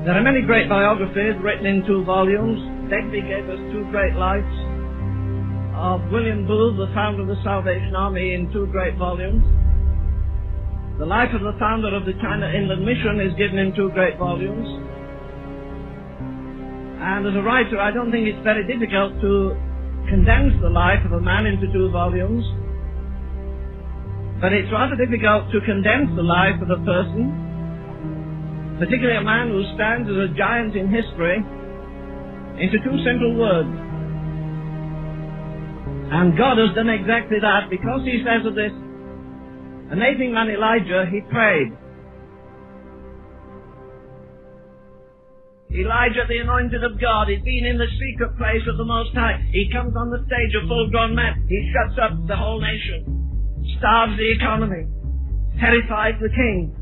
There are many great biographies written in 2 volumes. Begbie gave us 2 great lives of William Booth, the founder of the Salvation Army, in 2 great volumes. The life of the founder of the China Inland Mission is given in 2 great volumes. And as a writer, I don't think it's very difficult to condense the life of a man into 2 volumes. But it's rather difficult to condense the life of a person, particularly a man who stands as a giant in history, into 2 simple words. And God has done exactly that, because he says of this amazing man Elijah, he prayed. Elijah, the anointed of God, he'd been in the secret place of the Most High. He comes on the stage, a full-grown man. He shuts up the whole nation, starves the economy, terrifies the king.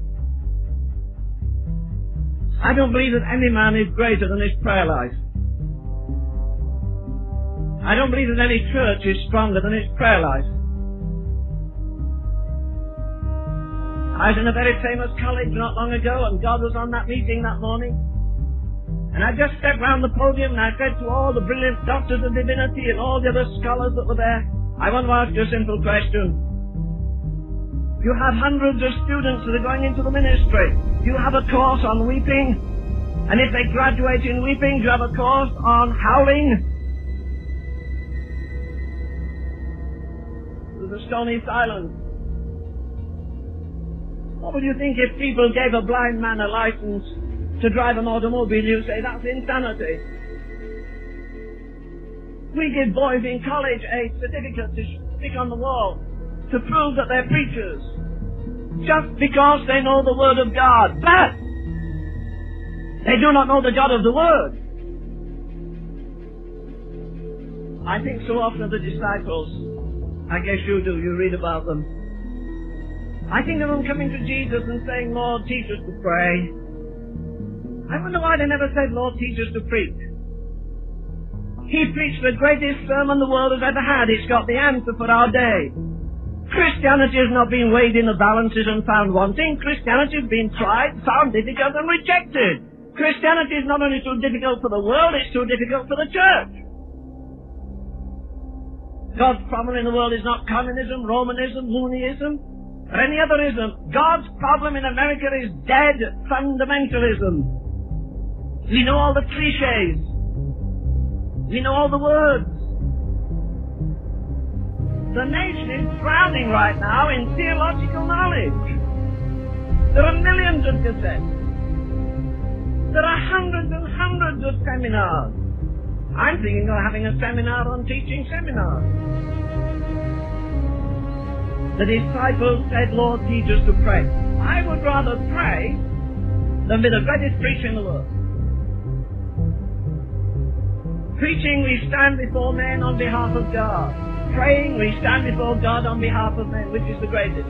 I don't believe that any man is greater than his prayer life. I don't believe that any church is stronger than its prayer life. I was in a very famous college not long ago, and God was on that meeting that morning. And I just stepped round the podium and I said to all the brilliant doctors of divinity and all the other scholars that were there, I want to ask you a simple question. You have hundreds of students that are going into the ministry. You have a course on weeping. And if they graduate in weeping, you have a course on howling. There was a stony silence. What would you think if people gave a blind man a license to drive an automobile? You say that's insanity. We give boys in college a certificate to stick on the wall to prove that they're preachers, just because they know the Word of God. But they do not know the God of the Word. I think so often of the disciples, I guess you do, you read about them. I think of them coming to Jesus and saying, Lord, teach us to pray. I wonder why they never said, Lord, teach us to preach. He preached the greatest sermon the world has ever had. It's got the answer for our day. Christianity has not been weighed in the balances and found wanting. Christianity has been tried, found difficult and rejected. Christianity is not only too difficult for the world, it's too difficult for the church. God's problem in the world is not communism, Romanism, Mooneyism, or any other ism. God's problem in America is dead fundamentalism. We know all the cliches. We know all the words. The nation is drowning right now in theological knowledge. There are millions of cassettes. There are hundreds and hundreds of seminars. I'm thinking of having a seminar on teaching seminars. The disciples said, Lord, teach us to pray. I would rather pray than be the greatest preacher in the world. Preaching, we stand before men on behalf of God. Praying, we stand before God on behalf of men. Which is the greatest?